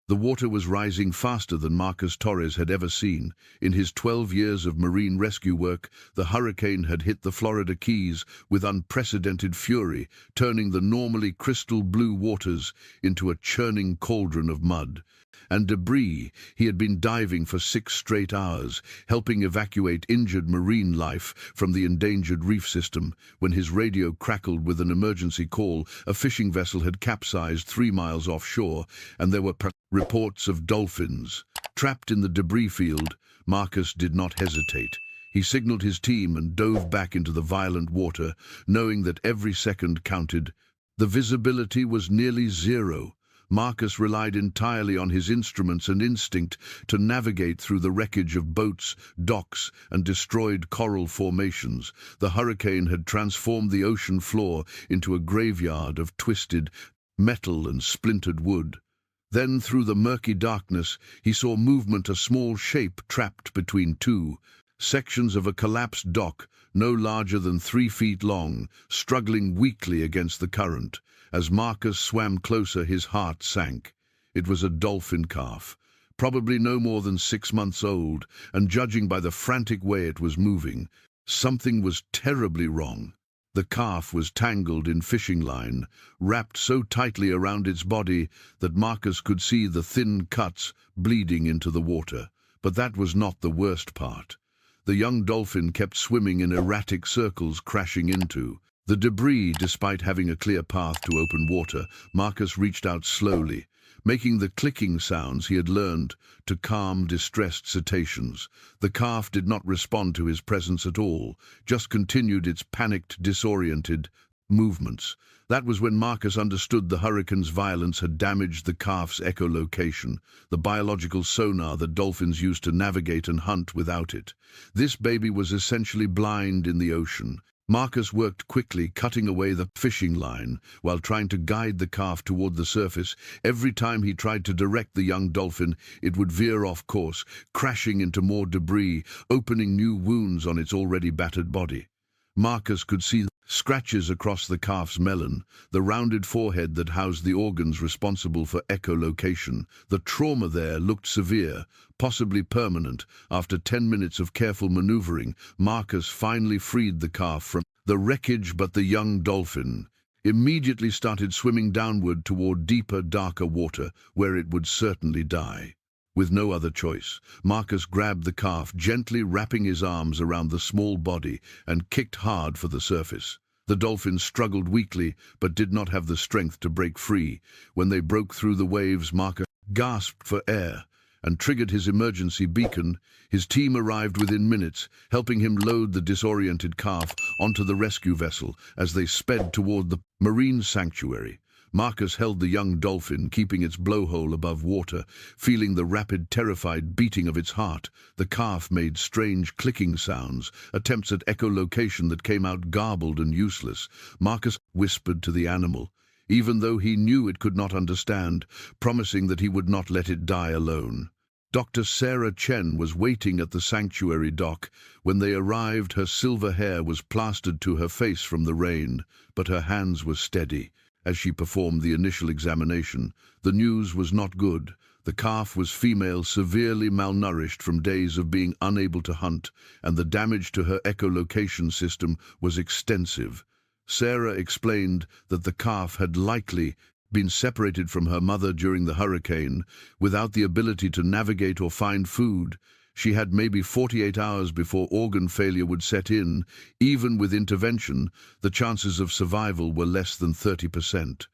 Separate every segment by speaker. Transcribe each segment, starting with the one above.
Speaker 1: The water was rising faster than Marcus Torres had ever seen. In his 12 years of marine rescue work, the hurricane had hit the Florida Keys with unprecedented fury, turning the normally crystal blue waters into a churning cauldron of mud and debris. He had been diving for 6 straight hours, helping evacuate injured marine life from the endangered reef system, when his radio crackled with an emergency call. A fishing vessel had capsized 3 miles offshore, and there were reports of dolphins. Trapped in the debris field, Marcus did not hesitate. He signaled his team and dove back into the violent water, knowing that every second counted. The visibility was nearly zero. Marcus relied entirely on his instruments and instinct to navigate through the wreckage of boats, docks, and destroyed coral formations. The hurricane had transformed the ocean floor into a graveyard of twisted metal and splintered wood. Then, through the murky darkness, he saw movement, a small shape trapped between 2 sections of a collapsed dock, no larger than 3 feet long, struggling weakly against the current. As Marcus swam closer, his heart sank. It was a dolphin calf, probably no more than 6 months old, and judging by the frantic way it was moving, something was terribly wrong. The calf was tangled in fishing line, wrapped so tightly around its body that Marcus could see the thin cuts bleeding into the water. But that was not the worst part. The young dolphin kept swimming in erratic circles, crashing into the debris. Despite having a clear path to open water, Marcus reached out slowly, making the clicking sounds he had learned to calm distressed cetaceans. The calf did not respond to his presence at all, just continued its panicked, disoriented movements. That was when Marcus understood the hurricane's violence had damaged the calf's echolocation, the biological sonar that dolphins use to navigate and hunt without it. This baby was essentially blind in the ocean. Marcus worked quickly, cutting away the fishing line while trying to guide the calf toward the surface. Every time he tried to direct the young dolphin, it would veer off course, crashing into more debris, opening new wounds on its already battered body. Marcus could see scratches across the calf's melon, the rounded forehead that housed the organs responsible for echolocation. The trauma there looked severe, possibly permanent. After 10 minutes of careful maneuvering, Marcus finally freed the calf from the wreckage, but the young dolphin immediately started swimming downward toward deeper, darker water, where it would certainly die. With no other choice, Marcus grabbed the calf, gently wrapping his arms around the small body, and kicked hard for the surface. The dolphin struggled weakly, but did not have the strength to break free. When they broke through the waves, Marcus gasped for air and triggered his emergency beacon. His team arrived within minutes, helping him load the disoriented calf onto the rescue vessel as they sped toward the marine sanctuary. Marcus held the young dolphin, keeping its blowhole above water, feeling the rapid, terrified beating of its heart. The calf made strange clicking sounds, attempts at echolocation that came out garbled and useless. Marcus whispered to the animal, even though he knew it could not understand, promising that he would not let it die alone. Dr. Sarah Chen was waiting at the sanctuary dock. When they arrived, her silver hair was plastered to her face from the rain, but her hands were steady. As she performed the initial examination, the news was not good. The calf was female, severely malnourished from days of being unable to hunt, and the damage to her echolocation system was extensive. Sarah explained that the calf had likely been separated from her mother during the hurricane, without the ability to navigate or find food. She had maybe 48 hours before organ failure would set in. Even with intervention, the chances of survival were less than 30%.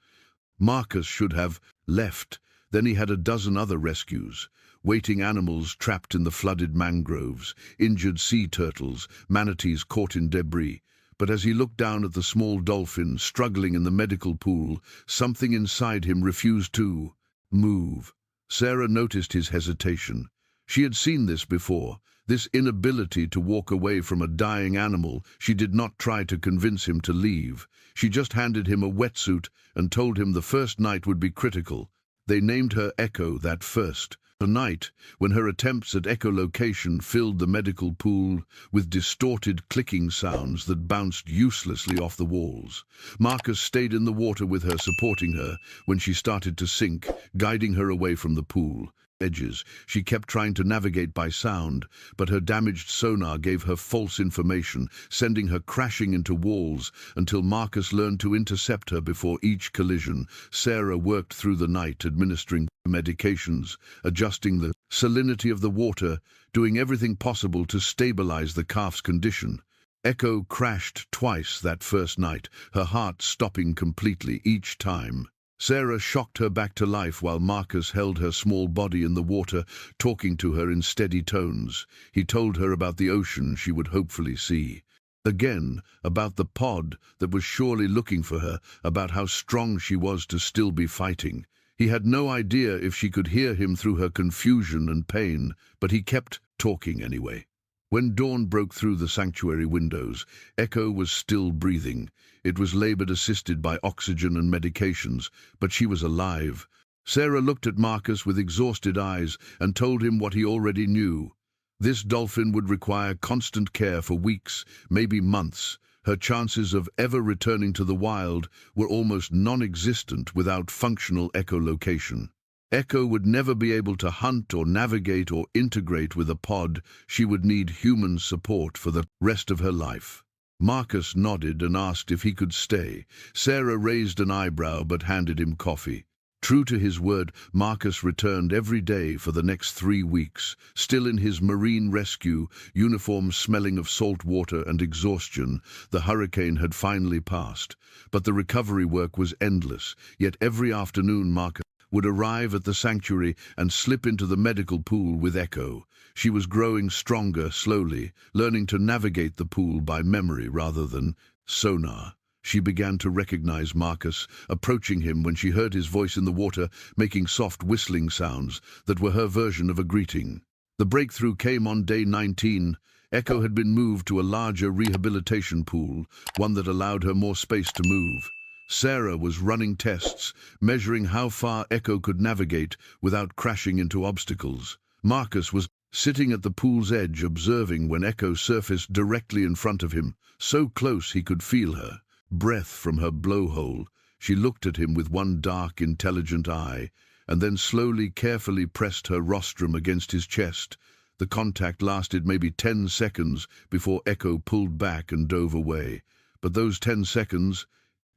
Speaker 1: Marcus should have left. Then he had a dozen other rescues. Waiting animals trapped in the flooded mangroves, injured sea turtles, manatees caught in debris. But as he looked down at the small dolphin struggling in the medical pool, something inside him refused to move. Sarah noticed his hesitation. She had seen this before, this inability to walk away from a dying animal. She did not try to convince him to leave. She just handed him a wetsuit and told him the first night would be critical. They named her Echo that first Tonight, when her attempts at echolocation filled the medical pool with distorted clicking sounds that bounced uselessly off the walls, Marcus stayed in the water with her, supporting her when she started to sink, guiding her away from the pool edges. She kept trying to navigate by sound, but her damaged sonar gave her false information, sending her crashing into walls until Marcus learned to intercept her before each collision. Sarah worked through the night administering medications, adjusting the salinity of the water, doing everything possible to stabilize the calf's condition. Echo crashed twice that first night, her heart stopping completely each time. Sarah shocked her back to life while Marcus held her small body in the water, talking to her in steady tones. He told her about the ocean she would hopefully see. Again, about the pod that was surely looking for her, about how strong she was to still be fighting. He had no idea if she could hear him through her confusion and pain, but he kept talking anyway. When dawn broke through the sanctuary windows, Echo was still breathing. It was labour-assisted by oxygen and medications, but she was alive. Sarah looked at Marcus with exhausted eyes and told him what he already knew. This dolphin would require constant care for weeks, maybe months. Her chances of ever returning to the wild were almost non-existent without functional echolocation. Echo would never be able to hunt or navigate or integrate with a pod. She would need human support for the rest of her life. Marcus nodded and asked if he could stay. Sarah raised an eyebrow but handed him coffee. True to his word, Marcus returned every day for the next 3 weeks, still in his marine rescue uniform, smelling of salt water and exhaustion. The hurricane had finally passed, but the recovery work was endless. Yet every afternoon Marcus would arrive at the sanctuary and slip into the medical pool with Echo. She was growing stronger slowly, learning to navigate the pool by memory rather than sonar. She began to recognize Marcus, approaching him when she heard his voice in the water, making soft whistling sounds that were her version of a greeting. The breakthrough came on day 19. Echo had been moved to a larger rehabilitation pool, one that allowed her more space to move. Sarah was running tests, measuring how far Echo could navigate without crashing into obstacles. Marcus was sitting at the pool's edge, observing when Echo surfaced directly in front of him, so close he could feel her breath from her blowhole. She looked at him with one dark, intelligent eye, and then slowly, carefully pressed her rostrum against his chest. The contact lasted maybe 10 seconds before Echo pulled back and dove away. But those 10 seconds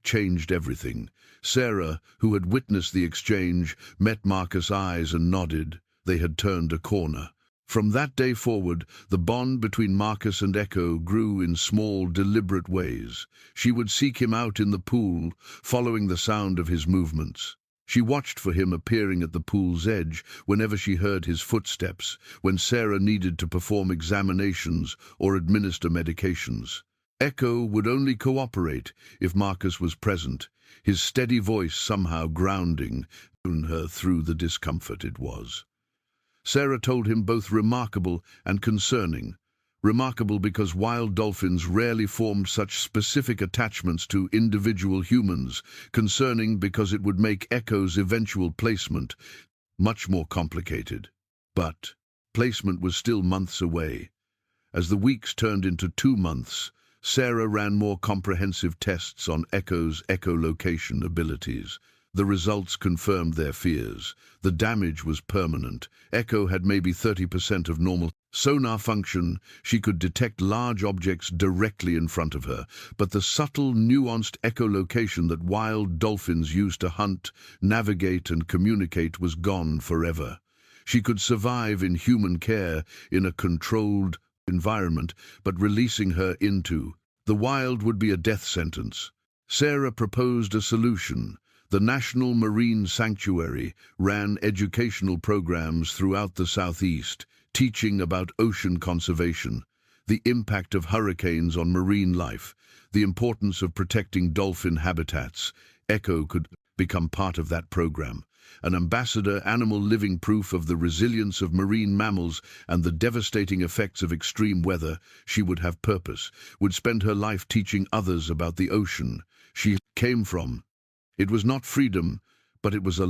Speaker 1: changed everything. Sarah, who had witnessed the exchange, met Marcus' eyes and nodded. They had turned a corner. From that day forward, the bond between Marcus and Echo grew in small, deliberate ways. She would seek him out in the pool, following the sound of his movements. She watched for him appearing at the pool's edge whenever she heard his footsteps, when Sarah needed to perform examinations or administer medications. Echo would only cooperate if Marcus was present, his steady voice somehow grounding her through the discomfort it was. Sarah told him both remarkable and concerning. Remarkable because wild dolphins rarely formed such specific attachments to individual humans. Concerning because it would make Echo's eventual placement much more complicated. But placement was still months away. As the weeks turned into 2 months, Sarah ran more comprehensive tests on Echo's echolocation abilities. The results confirmed their fears. The damage was permanent. Echo had maybe 30% of normal sonar function. She could detect large objects directly in front of her, but the subtle, nuanced echolocation that wild dolphins use to hunt, navigate, and communicate was gone forever. She could survive in human care in a controlled environment, but releasing her into the wild would be a death sentence. Sarah proposed a solution. The National Marine Sanctuary ran educational programs throughout the Southeast, teaching about ocean conservation, the impact of hurricanes on marine life, the importance of protecting dolphin habitats. Echo could become part of that program. An ambassador animal living proof of the resilience of marine mammals and the devastating effects of extreme weather. She would have purpose, would spend her life teaching others about the ocean she came from. It was not freedom, but it was a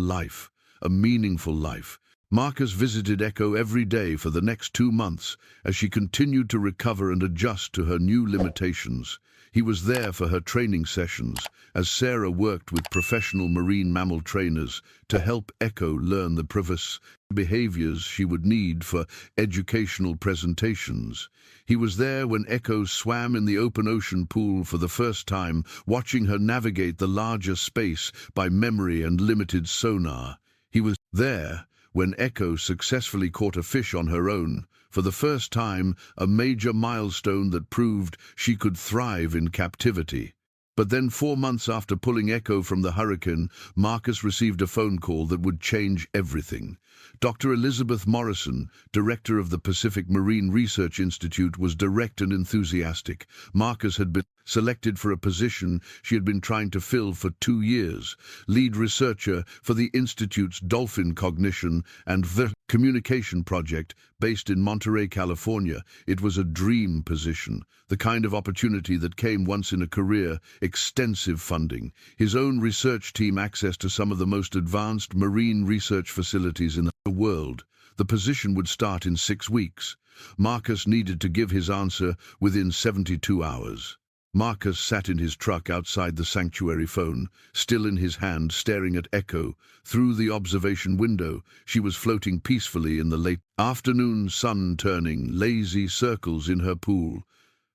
Speaker 1: a meaningful life. Marcus visited Echo every day for the next 2 months as she continued to recover and adjust to her new limitations. He was there for her training sessions, as Sarah worked with professional marine mammal trainers to help Echo learn the precise behaviors she would need for educational presentations. He was there when Echo swam in the open ocean pool for the first time, watching her navigate the larger space by memory and limited sonar. He was there when Echo successfully caught a fish on her own, for the first time, a major milestone that proved she could thrive in captivity. But then 4 months after pulling Echo from the hurricane, Marcus received a phone call that would change everything. Dr. Elizabeth Morrison, director of the Pacific Marine Research Institute, was direct and enthusiastic. Marcus had been selected for a position she had been trying to fill for 2 years, lead researcher for the Institute's Dolphin Cognition and Communication project based in Monterey, California. It was a dream position, the kind of opportunity that came once in a career, extensive funding, his own research team, access to some of the most advanced marine research facilities in the world. The position would start in 6 weeks. Marcus needed to give his answer within 72 hours. Marcus sat in his truck outside the sanctuary, phone still in his hand, staring at Echo. Through the observation window, she was floating peacefully in the late afternoon sun, turning lazy circles in her pool.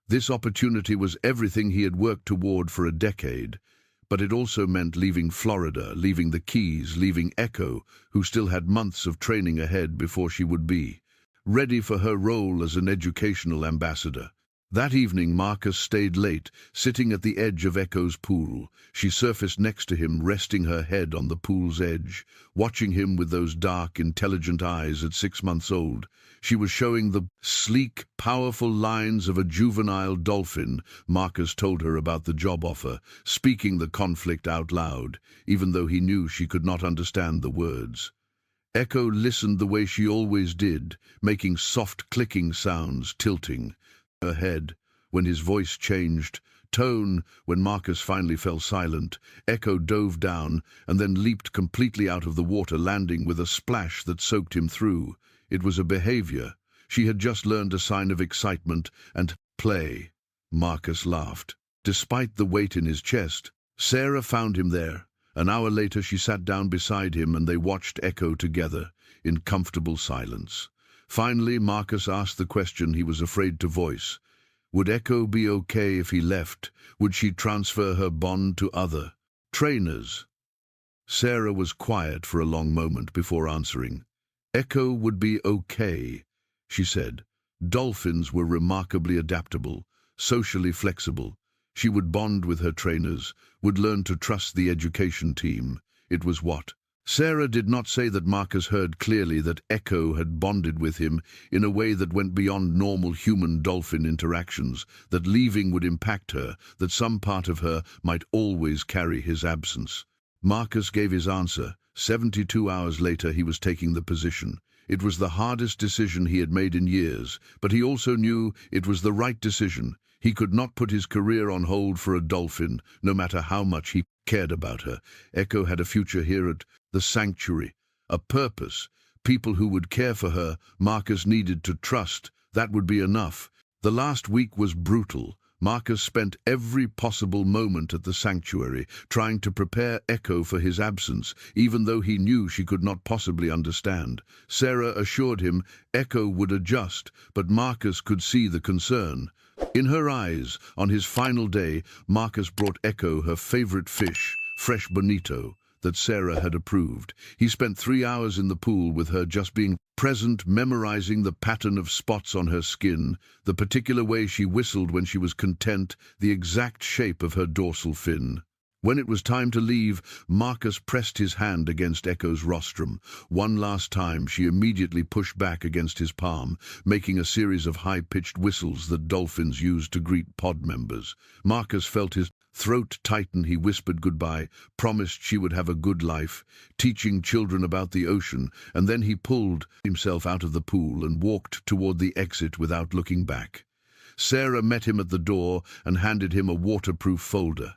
Speaker 1: This opportunity was everything he had worked toward for a decade. But it also meant leaving Florida, leaving the Keys, leaving Echo, who still had months of training ahead before she would be ready for her role as an educational ambassador. That evening, Marcus stayed late, sitting at the edge of Echo's pool. She surfaced next to him, resting her head on the pool's edge, watching him with those dark, intelligent eyes at 6 months old. She was showing the sleek, powerful lines of a juvenile dolphin. Marcus told her about the job offer, speaking the conflict out loud, even though he knew she could not understand the words. Echo listened the way she always did, making soft clicking sounds, tilting her head when his voice changed tone. When Marcus finally fell silent, Echo dove down and then leaped completely out of the water, landing with a splash that soaked him through. It was a behavior she had just learned, a sign of excitement and play. Marcus laughed. Despite the weight in his chest, Sarah found him there. An hour later, she sat down beside him and they watched Echo together in comfortable silence. Finally, Marcus asked the question he was afraid to voice. Would Echo be okay if he left? Would she transfer her bond to other trainers? Sarah was quiet for a long moment before answering. Echo would be okay, she said. Dolphins were remarkably adaptable, socially flexible. She would bond with her trainers, would learn to trust the education team. It was what Sarah did not say that Marcus heard clearly, that Echo had bonded with him in a way that went beyond normal human-dolphin interactions, that leaving would impact her, that some part of her might always carry his absence. Marcus gave his answer. 72 hours later, he was taking the position. It was the hardest decision he had made in years, but he also knew it was the right decision. He could not put his career on hold for a dolphin, no matter how much he cared about her. Echo had a future here at the sanctuary, a purpose, people who would care for her. Marcus needed to trust that would be enough. The last week was brutal. Marcus spent every possible moment at the sanctuary, trying to prepare Echo for his absence, even though he knew she could not possibly understand. Sarah assured him Echo would adjust, but Marcus could see the concern in her eyes. On his final day, Marcus brought Echo her favorite fish, fresh bonito, that Sarah had approved. He spent 3 hours in the pool with her, just being present, memorizing the pattern of spots on her skin, the particular way she whistled when she was content, the exact shape of her dorsal fin. When it was time to leave, Marcus pressed his hand against Echo's rostrum. One last time, she immediately pushed back against his palm, making a series of high-pitched whistles that dolphins use to greet pod members. Marcus felt his throat tighten. He whispered goodbye, promised she would have a good life, teaching children about the ocean, and then he pulled himself out of the pool and walked toward the exit without looking back. Sarah met him at the door and handed him a waterproof folder.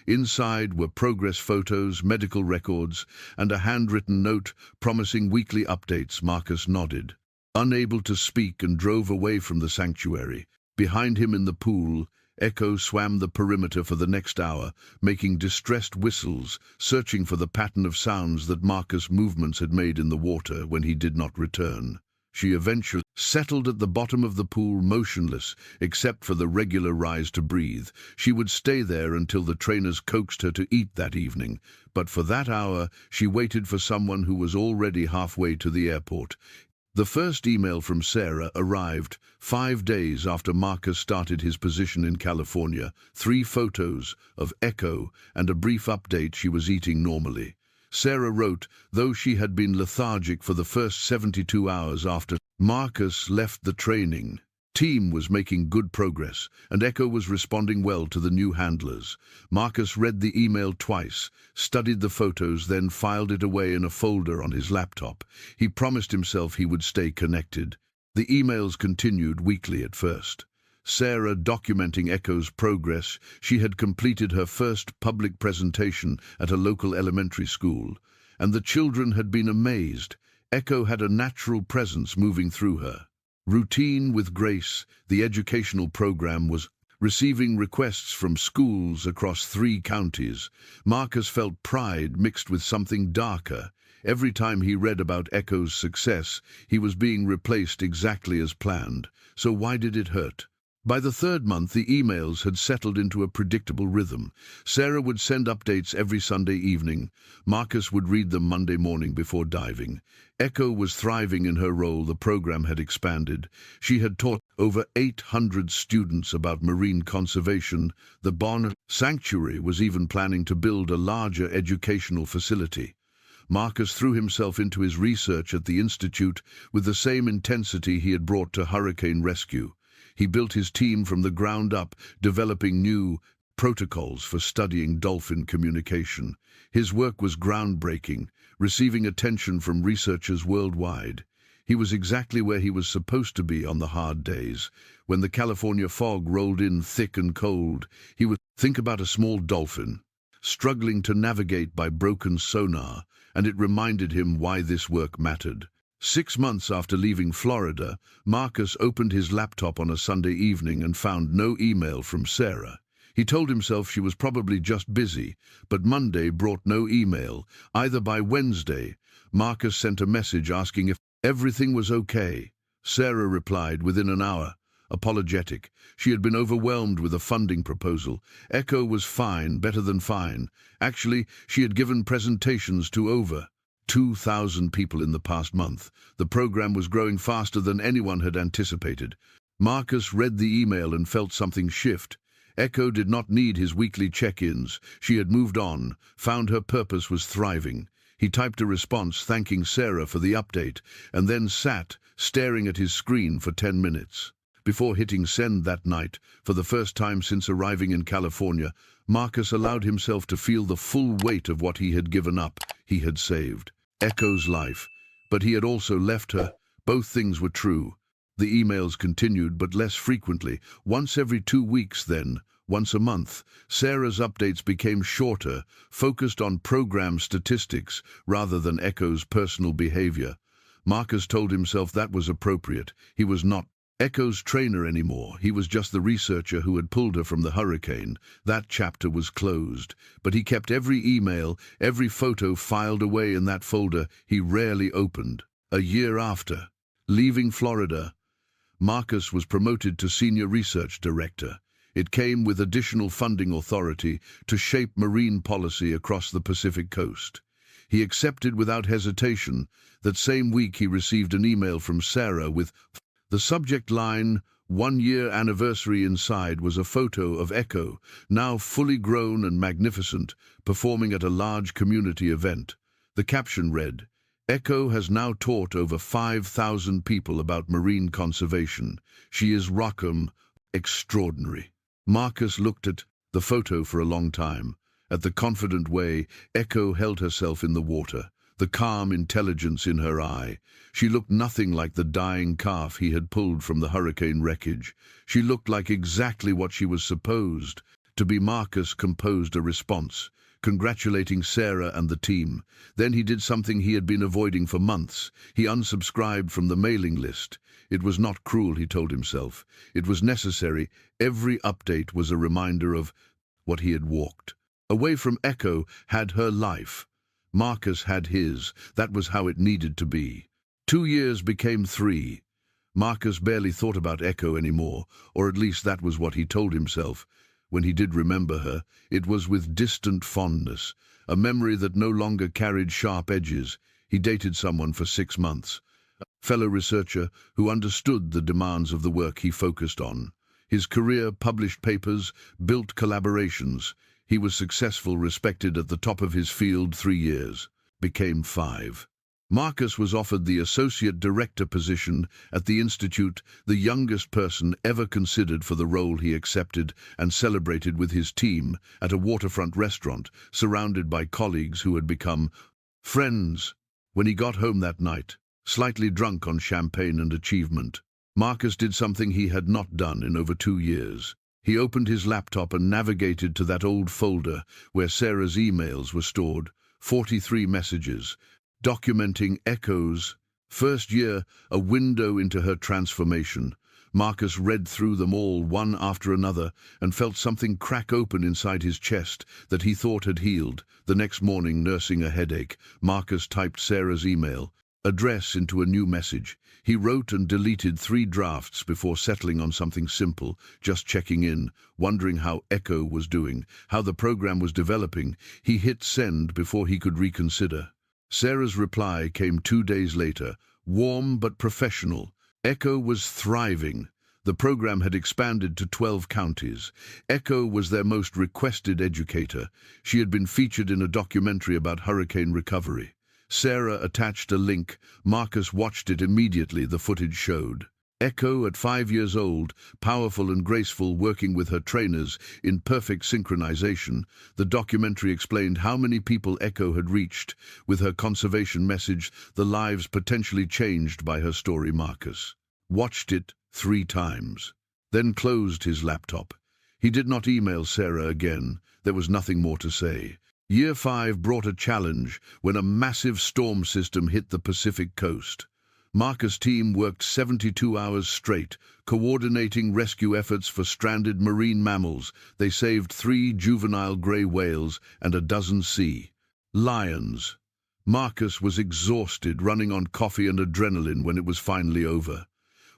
Speaker 1: Inside were progress photos, medical records, and a handwritten note promising weekly updates. Marcus nodded, unable to speak, and drove away from the sanctuary. Behind him in the pool, Echo swam the perimeter for the next hour, making distressed whistles, searching for the pattern of sounds that Marcus' movements had made in the water when he did not return. She eventually settled at the bottom of the pool, motionless, except for the regular rise to breathe. She would stay there until the trainers coaxed her to eat that evening, but for that hour she waited for someone who was already halfway to the airport. The first email from Sarah arrived 5 days after Marcus started his position in California. 3 photos of Echo and a brief update she was eating normally. Sarah wrote, though she had been lethargic for the first 72 hours after Marcus left, the training team was making good progress, and Echo was responding well to the new handlers. Marcus read the email twice, studied the photos, then filed it away in a folder on his laptop. He promised himself he would stay connected. The emails continued weekly at first. Sarah documenting Echo's progress. She had completed her first public presentation at a local elementary school, and the children had been amazed. Echo had a natural presence moving through her. Routine with grace, the educational program was receiving requests from schools across 3 counties. Marcus felt pride mixed with something darker. Every time he read about Echo's success, he was being replaced exactly as planned. So why did it hurt? By the 3rd month, the emails had settled into a predictable rhythm. Sarah would send updates every Sunday evening. Marcus would read them Monday morning before diving. Echo was thriving in her role. The program had expanded. She had taught over 800 students about marine conservation. The Bonn Sanctuary was even planning to build a larger educational facility. Marcus threw himself into his research at the Institute with the same intensity he had brought to hurricane rescue. He built his team from the ground up, developing new protocols for studying dolphin communication. His work was groundbreaking, receiving attention from researchers worldwide. He was exactly where he was supposed to be on the hard days. When the California fog rolled in thick and cold, he would think about a small dolphin, struggling to navigate by broken sonar, and it reminded him why this work mattered. 6 months after leaving Florida, Marcus opened his laptop on a Sunday evening and found no email from Sarah. He told himself she was probably just busy, but Monday brought no email. Either by Wednesday, Marcus sent a message asking if everything was okay. Sarah replied within an hour, apologetic. She had been overwhelmed with a funding proposal. Echo was fine, better than fine. Actually, she had given presentations to over 2,000 people in the past month. The program was growing faster than anyone had anticipated. Marcus read the email and felt something shift. Echo did not need his weekly check-ins. She had moved on, found her purpose, was thriving. He typed a response thanking Sarah for the update, and then sat, staring at his screen for 10 minutes. Before hitting send that night, for the first time since arriving in California, Marcus allowed himself to feel the full weight of what he had given up. He had saved Echo's life, but he had also left her. Both things were true. The emails continued, but less frequently, once every 2 weeks, then once a month. Sarah's updates became shorter, focused on program statistics rather than Echo's personal behavior. Marcus told himself that was appropriate. He was not Echo's trainer anymore. He was just the researcher who had pulled her from the hurricane. That chapter was closed, but he kept every email, every photo filed away in that folder he rarely opened. A year after leaving Florida, Marcus was promoted to Senior Research Director. It came with additional funding authority to shape marine policy across the Pacific coast. He accepted without hesitation. That same week he received an email from Sarah with the subject line, 1-year anniversary. Inside was a photo of Echo, now fully grown and magnificent, performing at a large community event. The caption read, Echo has now taught over 5,000 people about marine conservation. She is Rockham, extraordinary. Marcus looked at the photo for a long time. At the confident way Echo held herself in the water, the calm intelligence in her eye. She looked nothing like the dying calf he had pulled from the hurricane wreckage. She looked like exactly what she was supposed To-be Marcus composed a response, congratulating Sarah and the team. Then he did something he had been avoiding for months. He unsubscribed from the mailing list. It was not cruel, he told himself. It was necessary. Every update was a reminder of what he had walked. Away from Echo had her life. Marcus had his. That was how it needed to be. 2 years became 3. Marcus barely thought about Echo anymore, or at least that was what he told himself. When he did remember her, it was with distant fondness, a memory that no longer carried sharp edges. He dated someone for 6 months, a fellow researcher who understood the demands of the work he focused on. His career, published papers, built collaborations. He was successful, respected at the top of his field. 3 years became 5. Marcus was offered the associate director position at the Institute, the youngest person ever considered for the role. He accepted and celebrated with his team at a waterfront restaurant, surrounded by colleagues who had become friends. When he got home that night, slightly drunk on champagne and achievement, Marcus did something he had not done in over 2 years. He opened his laptop and navigated to that old folder where Sarah's emails were stored, 43 messages, documenting Echo's first year, a window into her transformation. Marcus read through them all, one after another, and felt something crack open inside his chest that he thought had healed. The next morning, nursing a headache, Marcus typed Sarah's email address into a new message. He wrote and deleted 3 drafts before settling on something simple, just checking in, wondering how Echo was doing, how the program was developing. He hit send before he could reconsider. Sarah's reply came 2 days later, warm but professional. Echo was thriving. The program had expanded to 12 counties. Echo was their most requested educator. She had been featured in a documentary about hurricane recovery. Sarah attached a link. Marcus watched it immediately. The footage showed Echo at 5 years old, powerful and graceful, working with her trainers in perfect synchronization. The documentary explained how many people Echo had reached. With her conservation message, the lives potentially changed by her story. Marcus watched it 3 times, then closed his laptop. He did not email Sarah again. There was nothing more to say. Year 5 brought a challenge when a massive storm system hit the Pacific coast. Marcus' team worked 72 hours straight, coordinating rescue efforts for stranded marine mammals. They saved 3 juvenile gray whales and a dozen sea lions. Marcus was exhausted, running on coffee and adrenaline when it was finally over.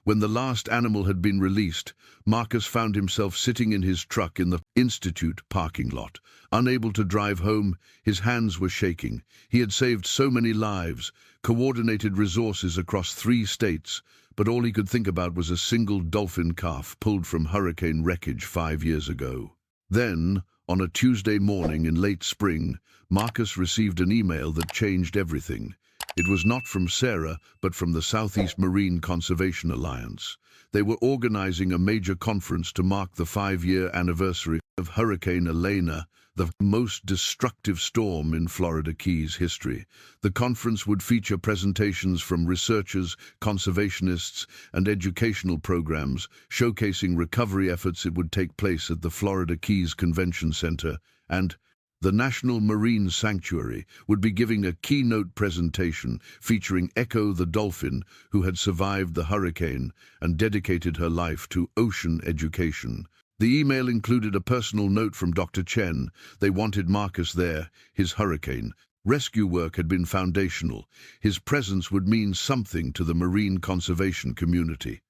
Speaker 1: When the last animal had been released, Marcus found himself sitting in his truck in the Institute parking lot. Unable to drive home, his hands were shaking. He had saved so many lives, coordinated resources across 3 states, but all he could think about was a single dolphin calf pulled from hurricane wreckage 5 years ago. Then, on a Tuesday morning in late spring, Marcus received an email that changed everything. It was not from Sarah, but from the Southeast Marine Conservation Alliance. They were organizing a major conference to mark the 5-year anniversary of Hurricane Elena, the most destructive storm in Florida Keys history. The conference would feature presentations from researchers, conservationists, and educational programs, showcasing recovery efforts. It would take place at the Florida Keys Convention Center, and the National Marine Sanctuary would be giving a keynote presentation featuring Echo the dolphin, who had survived the hurricane and dedicated her life to ocean education. The email included a personal note from Dr. Chen. They wanted Marcus there. His hurricane rescue work had been foundational. His presence would mean something to the marine conservation community.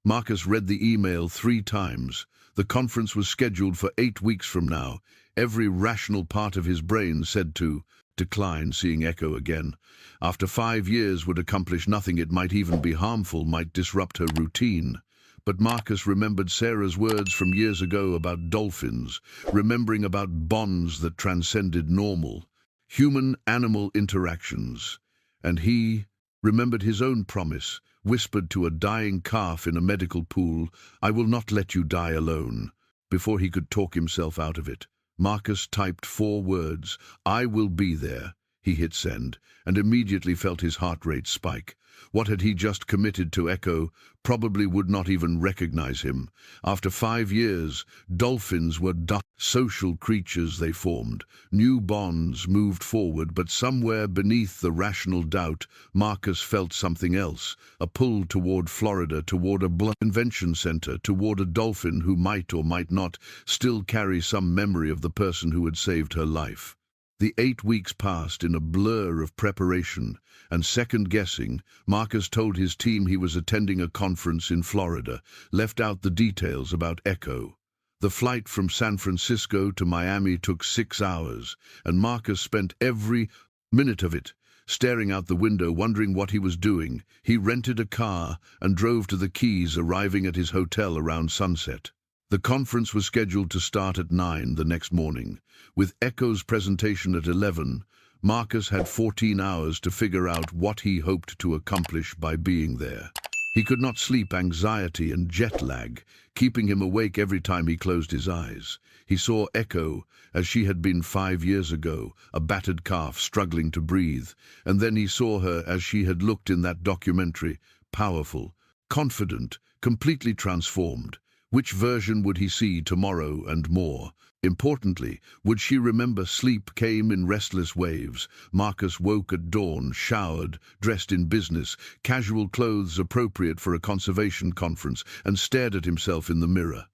Speaker 1: Marcus read the email 3 times. The conference was scheduled for 8 weeks from now. Every rational part of his brain said to decline seeing Echo again. After 5 years would accomplish nothing. It might even be harmful, might disrupt her routine. But Marcus remembered Sarah's words from years ago about dolphins, remembering about bonds that transcended normal human-animal interactions. And he remembered his own promise, whispered to a dying calf in a medical pool, "I will not let you die alone." Before he could talk himself out of it, Marcus typed 4 words, "I will be there." He hit send, and immediately felt his heart rate spike. What had he just committed to Echo? Probably would not even recognize him. After 5 years, dolphins were social creatures they formed. New bonds moved forward, but somewhere beneath the rational doubt, Marcus felt something else. A pull toward Florida, toward a convention center, toward a dolphin who might or might not still carry some memory of the person who had saved her life. The 8 weeks passed in a blur of preparation and second-guessing. Marcus told his team he was attending a conference in Florida, left out the details about Echo. The flight from San Francisco to Miami took 6 hours, and Marcus spent every minute of it staring out the window, wondering what he was doing. He rented a car and drove to the Keys, arriving at his hotel around sunset. The conference was scheduled to start at 9 the next morning. With Echo's presentation at 11, Marcus had 14 hours to figure out what he hoped to accomplish by being there. He could not sleep, anxiety and jet lag keeping him awake every time he closed his eyes. He saw Echo as she had been 5 years ago, a battered calf struggling to breathe, and then he saw her as she had looked in that documentary, powerful, confident, completely transformed. Which version would he see tomorrow and more? Importantly, would she remember? Sleep came in restless waves. Marcus woke at dawn, showered, dressed in business, casual clothes appropriate for a conservation conference, and stared at himself in the mirror.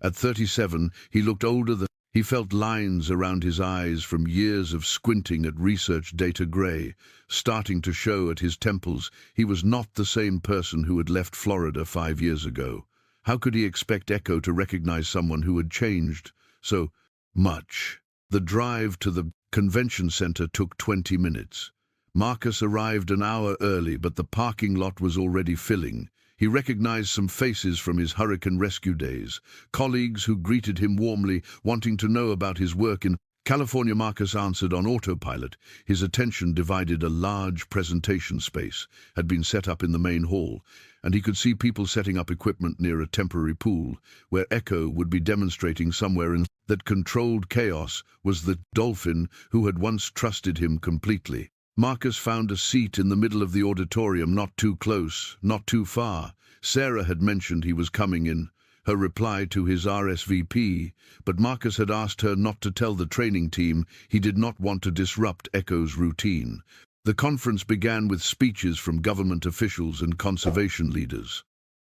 Speaker 1: At 37, he looked older than he felt. Lines around his eyes from years of squinting at research data, gray, starting to show at his temples. He was not the same person who had left Florida 5 years ago. How could he expect Echo to recognize someone who had changed so much? The drive to the convention center took 20 minutes. Marcus arrived an hour early, but the parking lot was already filling. He recognized some faces from his hurricane rescue days, colleagues who greeted him warmly, wanting to know about his work in California. Marcus answered on autopilot. His attention divided. A large presentation space had been set up in the main hall, and he could see people setting up equipment near a temporary pool, where Echo would be demonstrating somewhere in that controlled chaos was the dolphin who had once trusted him completely. Marcus found a seat in the middle of the auditorium, not too close, not too far. Sarah had mentioned he was coming in, her reply to his RSVP, but Marcus had asked her not to tell the training team. He did not want to disrupt Echo's routine. The conference began with speeches from government officials and conservation leaders.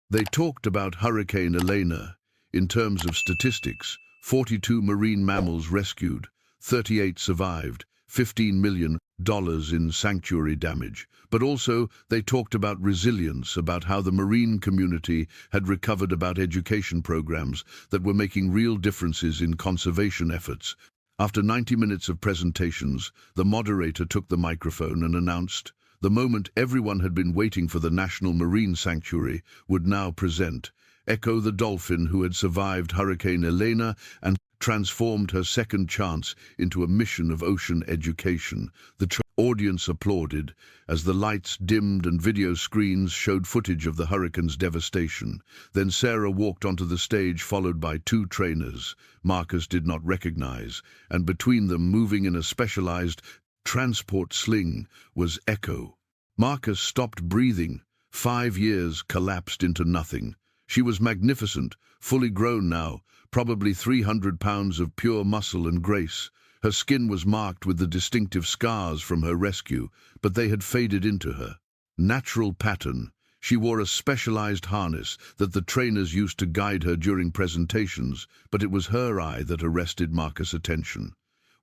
Speaker 1: They talked about Hurricane Elena. In terms of statistics, 42 marine mammals rescued, 38 survived, $15 million in sanctuary damage. But also, they talked about resilience, about how the marine community had recovered, about education programs that were making real differences in conservation efforts. After 90 minutes of presentations, the moderator took the microphone and announced the moment everyone had been waiting for. The National Marine Sanctuary would now present Echo, the dolphin who had survived Hurricane Elena and transformed her second chance into a mission of ocean education. The audience applauded as the lights dimmed and video screens showed footage of the hurricane's devastation. Then Sarah walked onto the stage, followed by 2 trainers Marcus did not recognize, and between them, moving in a specialized transport sling, was Echo. Marcus stopped breathing. 5 years collapsed into nothing. She was magnificent, fully grown now, probably 300 pounds of pure muscle and grace. Her skin was marked with the distinctive scars from her rescue, but they had faded into her natural pattern. She wore a specialized harness that the trainers used to guide her during presentations, but it was her eye that arrested Marcus' attention.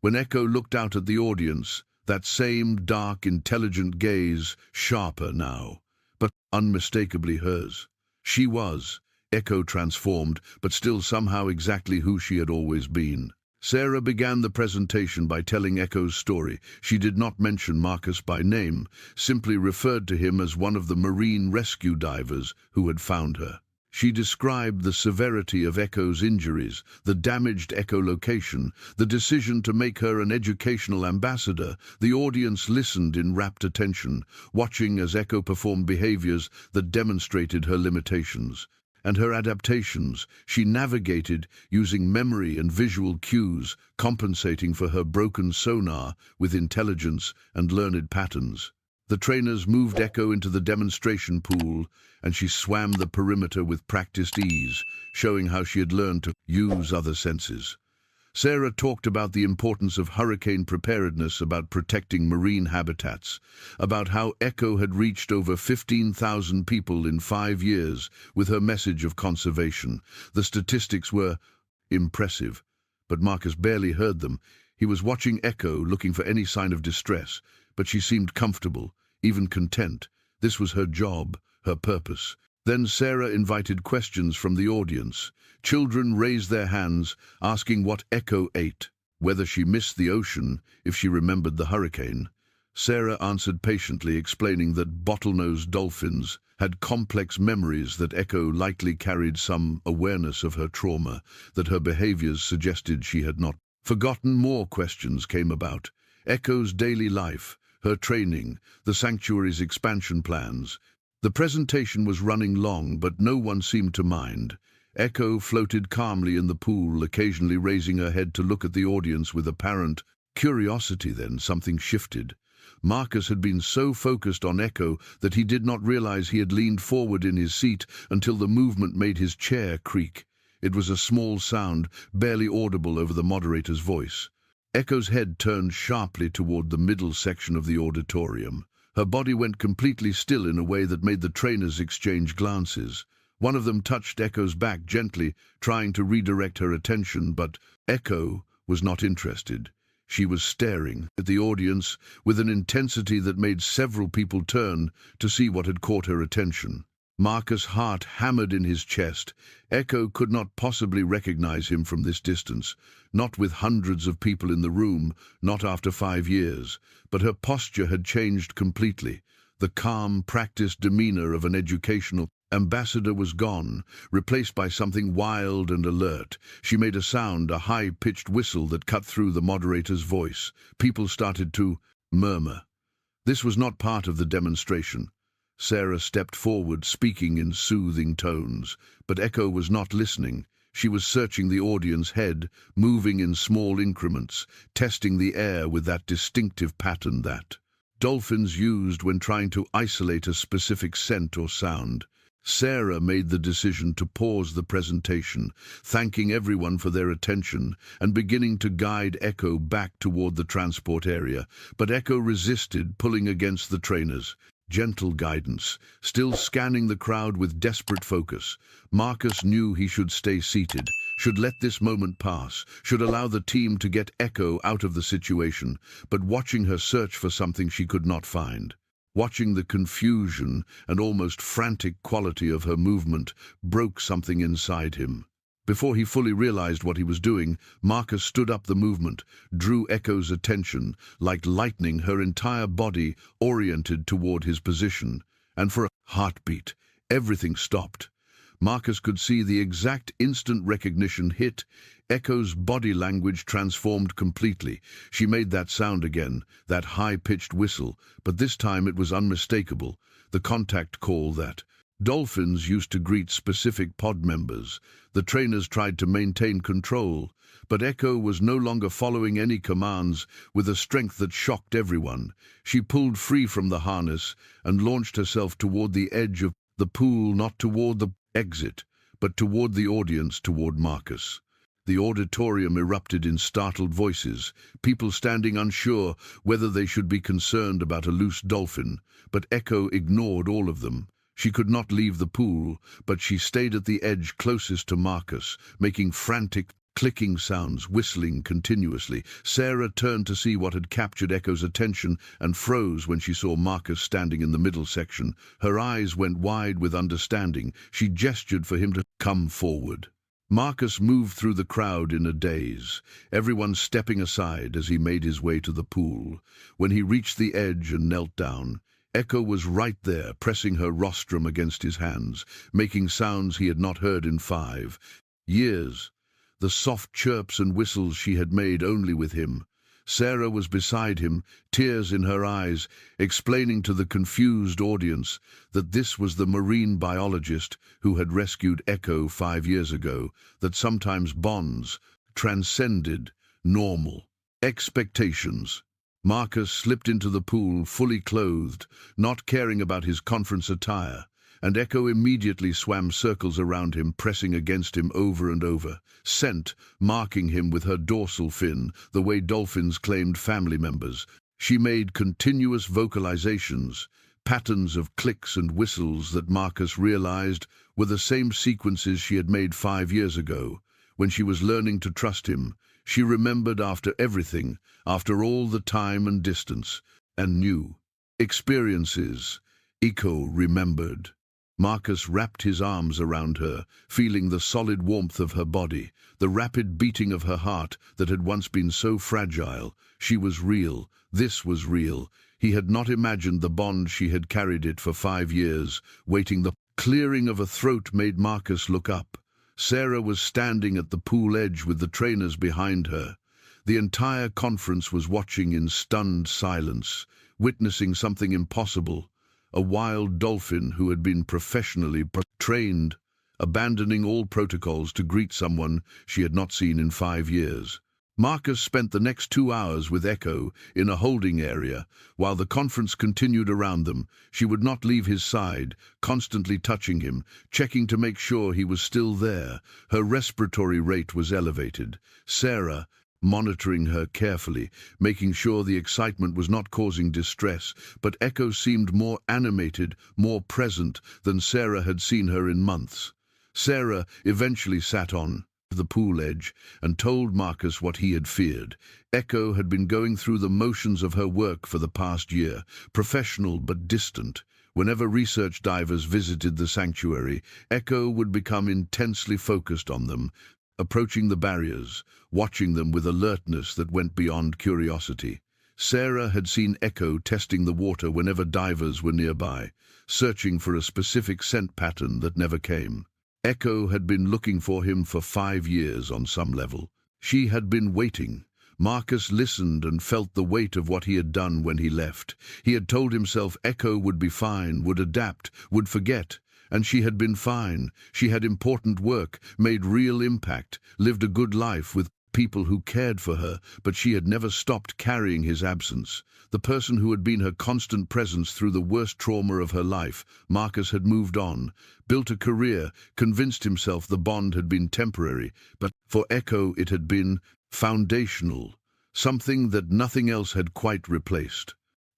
Speaker 1: When Echo looked out at the audience, that same dark, intelligent gaze, sharper now, but unmistakably hers. She was, Echo transformed, but still somehow exactly who she had always been. Sarah began the presentation by telling Echo's story. She did not mention Marcus by name, simply referred to him as one of the marine rescue divers who had found her. She described the severity of Echo's injuries, the damaged echolocation, the decision to make her an educational ambassador. The audience listened in rapt attention, watching as Echo performed behaviors that demonstrated her limitations and her adaptations. She navigated using memory and visual cues, compensating for her broken sonar with intelligence and learned patterns. The trainers moved Echo into the demonstration pool, and she swam the perimeter with practiced ease, showing how she had learned to use other senses. Sarah talked about the importance of hurricane preparedness, about protecting marine habitats, about how Echo had reached over 15,000 people in 5 years with her message of conservation. The statistics were impressive, but Marcus barely heard them. He was watching Echo, looking for any sign of distress, but she seemed comfortable, even content. This was her job, her purpose. Then Sarah invited questions from the audience. Children raised their hands, asking what Echo ate, whether she missed the ocean, if she remembered the hurricane. Sarah answered patiently, explaining that bottlenose dolphins had complex memories, that Echo likely carried some awareness of her trauma, that her behaviors suggested she had not forgotten. More questions came about. Echo's daily life, her training, the sanctuary's expansion plans. The presentation was running long, but no one seemed to mind. Echo floated calmly in the pool, occasionally raising her head to look at the audience with apparent curiosity. Then something shifted. Marcus had been so focused on Echo that he did not realize he had leaned forward in his seat until the movement made his chair creak. It was a small sound, barely audible over the moderator's voice. Echo's head turned sharply toward the middle section of the auditorium. Her body went completely still in a way that made the trainers exchange glances. One of them touched Echo's back gently, trying to redirect her attention, but Echo was not interested. She was staring at the audience with an intensity that made several people turn to see what had caught her attention. Marcus' heart hammered in his chest. Echo could not possibly recognize him from this distance, not with hundreds of people in the room, not after 5 years. But her posture had changed completely. The calm, practiced demeanor of an educational ambassador was gone, replaced by something wild and alert. She made a sound, a high-pitched whistle that cut through the moderator's voice. People started to murmur. This was not part of the demonstration. Sarah stepped forward, speaking in soothing tones, but Echo was not listening. She was searching the audience head, moving in small increments, testing the air with that distinctive pattern that dolphins used when trying to isolate a specific scent or sound. Sarah made the decision to pause the presentation, thanking everyone for their attention and beginning to guide Echo back toward the transport area. But Echo resisted, pulling against the trainers. Gentle guidance, still scanning the crowd with desperate focus. Marcus knew he should stay seated, should let this moment pass, should allow the team to get Echo out of the situation, but watching her search for something she could not find. Watching the confusion and almost frantic quality of her movement broke something inside him. Before he fully realized what he was doing, Marcus stood up the movement, drew Echo's attention, like lightning, her entire body oriented toward his position, and for a heartbeat, everything stopped. Marcus could see the exact instant recognition hit. Echo's body language transformed completely. She made that sound again, that high-pitched whistle, but this time it was unmistakable, the contact call that dolphins used to greet specific pod members. The trainers tried to maintain control, but Echo was no longer following any commands. With a strength that shocked everyone, she pulled free from the harness and launched herself toward the edge of the pool, not toward the exit, but toward the audience, toward Marcus. The auditorium erupted in startled voices, people standing unsure whether they should be concerned about a loose dolphin, but Echo ignored all of them. She could not leave the pool, but she stayed at the edge closest to Marcus, making frantic, clicking sounds, whistling continuously. Sarah turned to see what had captured Echo's attention and froze when she saw Marcus standing in the middle section. Her eyes went wide with understanding. She gestured for him to come forward. Marcus moved through the crowd in a daze, everyone stepping aside as he made his way to the pool. When he reached the edge and knelt down, Echo was right there, pressing her rostrum against his hands, making sounds he had not heard in 5 years. The soft chirps and whistles she had made only with him. Sarah was beside him, tears in her eyes, explaining to the confused audience that this was the marine biologist who had rescued Echo 5 years ago, that sometimes bonds transcended normal expectations. Marcus slipped into the pool fully clothed, not caring about his conference attire, and Echo immediately swam circles around him, pressing against him over and over, scent marking him with her dorsal fin, the way dolphins claimed family members. She made continuous vocalizations, patterns of clicks and whistles that Marcus realized were the same sequences she had made 5 years ago, when she was learning to trust him. She remembered after everything, after all the time and distance, and new experiences. Echo remembered. Marcus wrapped his arms around her, feeling the solid warmth of her body, the rapid beating of her heart that had once been so fragile. She was real. This was real. He had not imagined the bond she had carried it for 5 years, waiting. The clearing of a throat made Marcus look up. Sarah was standing at the pool edge with the trainers behind her. The entire conference was watching in stunned silence, witnessing something impossible. A wild dolphin who had been professionally trained, abandoning all protocols to greet someone she had not seen in 5 years. Marcus spent the next 2 hours with Echo in a holding area. While the conference continued around them, she would not leave his side, constantly touching him, checking to make sure he was still there. Her respiratory rate was elevated. Sarah, monitoring her carefully, making sure the excitement was not causing distress, but Echo seemed more animated, more present than Sarah had seen her in months. Sarah eventually sat on the pool edge and told Marcus what he had feared. Echo had been going through the motions of her work for the past year, professional but distant. Whenever research divers visited the sanctuary, Echo would become intensely focused on them, approaching the barriers, watching them with alertness that went beyond curiosity. Sarah had seen Echo testing the water whenever divers were nearby, searching for a specific scent pattern that never came. Echo had been looking for him for 5 years on some level. She had been waiting. Marcus listened and felt the weight of what he had done when he left. He had told himself Echo would be fine, would adapt, would forget. And she had been fine. She had important work, made real impact, lived a good life with people who cared for her, but she had never stopped carrying his absence. The person who had been her constant presence through the worst trauma of her life. Marcus had moved on, built a career, convinced himself the bond had been temporary, but for Echo it had been foundational, something that nothing else had quite replaced.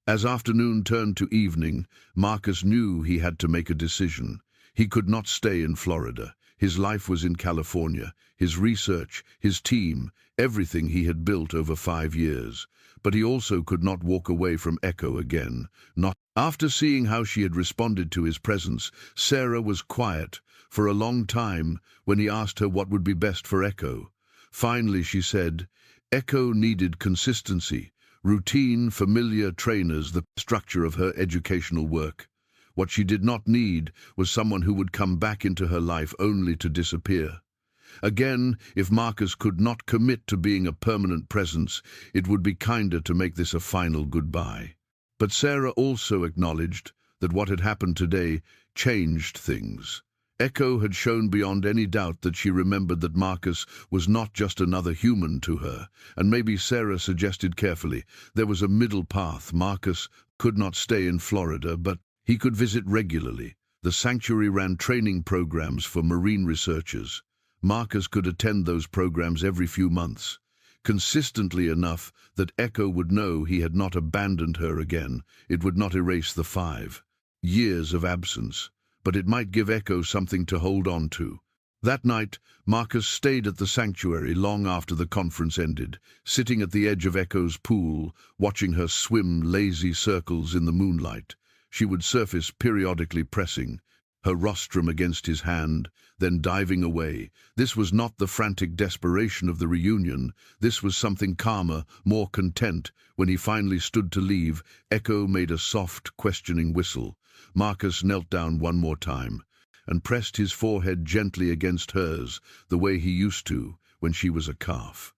Speaker 1: As afternoon turned to evening, Marcus knew he had to make a decision. He could not stay in Florida. His life was in California, his research, his team, everything he had built over 5 years. But he also could not walk away from Echo again. Not after seeing how she had responded to his presence. Sarah was quiet for a long time when he asked her what would be best for Echo. Finally, she said, Echo needed consistency, routine, familiar trainers, the structure of her educational work. What she did not need was someone who would come back into her life only to disappear. Again, if Marcus could not commit to being a permanent presence, it would be kinder to make this a final goodbye. But Sarah also acknowledged that what had happened today changed things. Echo had shown beyond any doubt that she remembered that Marcus was not just another human to her, and maybe Sarah suggested carefully there was a middle path. Marcus could not stay in Florida, but he could visit regularly. The sanctuary ran training programs for marine researchers. Marcus could attend those programs every few months, consistently enough that Echo would know he had not abandoned her again. It would not erase the 5 years of absence, but it might give Echo something to hold on to. That night, Marcus stayed at the sanctuary long after the conference ended, sitting at the edge of Echo's pool, watching her swim lazy circles in the moonlight. She would surface periodically, pressing her rostrum against his hand, then diving away. This was not the frantic desperation of the reunion. This was something calmer, more content. When he finally stood to leave, Echo made a soft, questioning whistle. Marcus knelt down one more time and pressed his forehead gently against hers, the way he used to when she was a calf.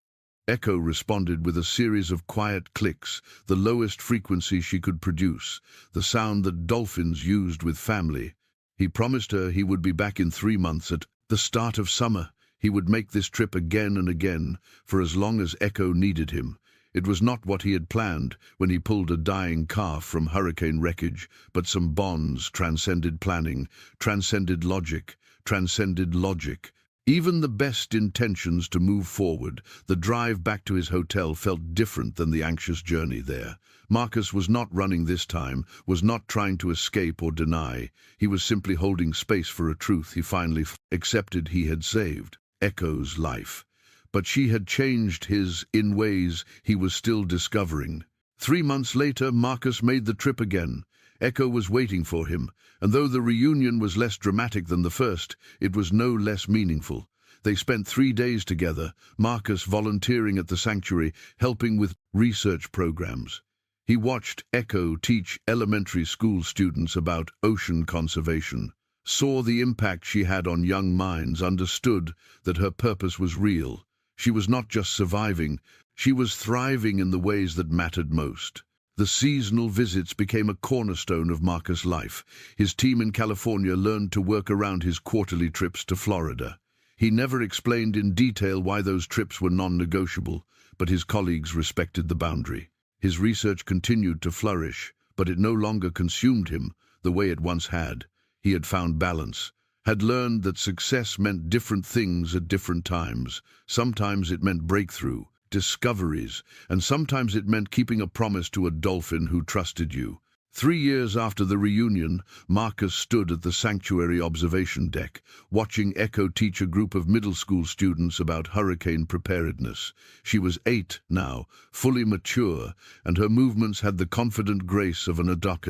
Speaker 1: Echo responded with a series of quiet clicks, the lowest frequency she could produce, the sound that dolphins used with family. He promised her he would be back in 3 months at the start of summer. He would make this trip again and again, for as long as Echo needed him. It was not what he had planned when he pulled a dying calf from hurricane wreckage, but some bonds transcended planning, transcended logic, transcended logic. Even the best intentions to move forward, the drive back to his hotel felt different than the anxious journey there. Marcus was not running this time, was not trying to escape or deny. He was simply holding space for a truth he finally accepted he had saved: Echo's life. But she had changed his in ways he was still discovering. 3 months later, Marcus made the trip again. Echo was waiting for him, and though the reunion was less dramatic than the first, it was no less meaningful. They spent 3 days together, Marcus volunteering at the sanctuary, helping with research programs. He watched Echo teach elementary school students about ocean conservation, saw the impact she had on young minds, understood that her purpose was real. She was not just surviving, she was thriving in the ways that mattered most. The seasonal visits became a cornerstone of Marcus' life. His team in California learned to work around his quarterly trips to Florida. He never explained in detail why those trips were non-negotiable, but his colleagues respected the boundary. His research continued to flourish, but it no longer consumed him the way it once had. He had found balance, had learned that success meant different things at different times. Sometimes it meant breakthrough, discoveries, and sometimes it meant keeping a promise to a dolphin who trusted you. 3 years after the reunion, Marcus stood at the sanctuary observation deck, watching Echo teach a group of middle school students about hurricane preparedness. She was 8 now, fully mature, and her movements had the confident grace of an adult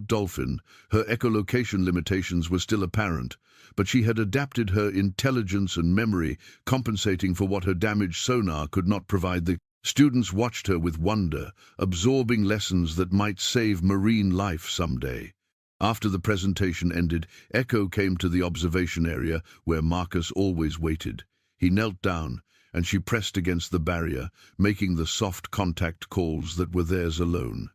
Speaker 1: dolphin. Her echolocation limitations were still apparent, but she had adapted her intelligence and memory, compensating for what her damaged sonar could not provide. The students watched her with wonder, absorbing lessons that might save marine life someday. After the presentation ended, Echo came to the observation area where Marcus always waited. He knelt down, and she pressed against the barrier, making the soft contact calls that were theirs alone.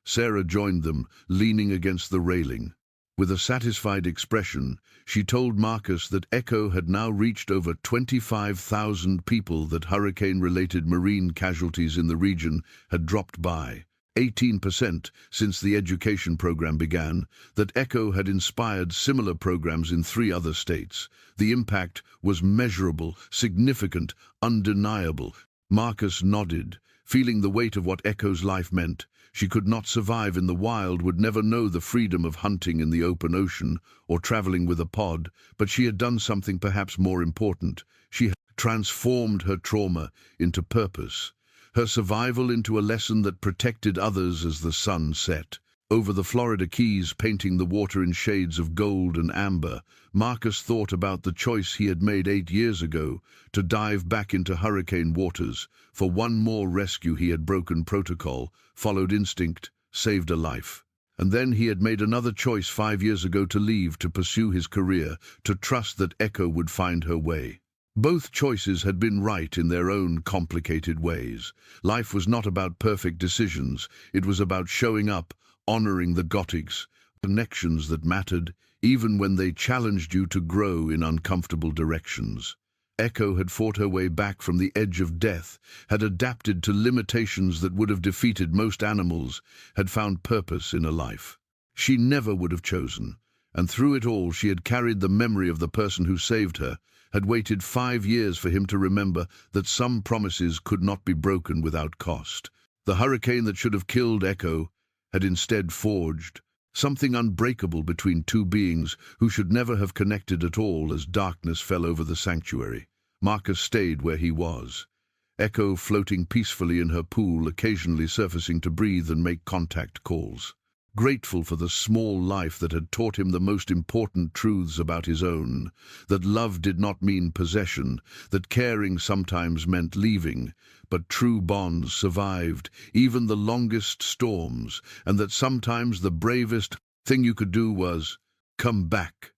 Speaker 1: Sarah joined them, leaning against the railing. With a satisfied expression, she told Marcus that Echo had now reached over 25,000 people, that hurricane-related marine casualties in the region had dropped by 18% since the education program began, that Echo had inspired similar programs in 3 other states. The impact was measurable, significant, undeniable. Marcus nodded, feeling the weight of what Echo's life meant. She could not survive in the wild, would never know the freedom of hunting in the open ocean or traveling with a pod, but she had done something perhaps more important. She had transformed her trauma into purpose, her survival into a lesson that protected others as the sun set. Over the Florida Keys, painting the water in shades of gold and amber, Marcus thought about the choice he had made 8 years ago to dive back into hurricane waters. For one more rescue he had broken protocol, followed instinct, saved a life. And then he had made another choice 5 years ago, to leave, to pursue his career, to trust that Echo would find her way. Both choices had been right in their own complicated ways. Life was not about perfect decisions, it was about showing up, honoring the Gothics, connections that mattered, even when they challenged you to grow in uncomfortable directions. Echo had fought her way back from the edge of death, had adapted to limitations that would have defeated most animals, had found purpose in a life she never would have chosen. And through it all, she had carried the memory of the person who saved her, had waited 5 years for him to remember that some promises could not be broken without cost. The hurricane that should have killed Echo had instead forged something unbreakable between 2 beings who should never have connected at all. As darkness fell over the sanctuary, Marcus stayed where he was, Echo floating peacefully in her pool, occasionally surfacing to breathe and make contact calls. Grateful for the small life that had taught him the most important truths about his own, that love did not mean possession, that caring sometimes meant leaving, but true bonds survived even the longest storms, and that sometimes the bravest thing you could do was come back.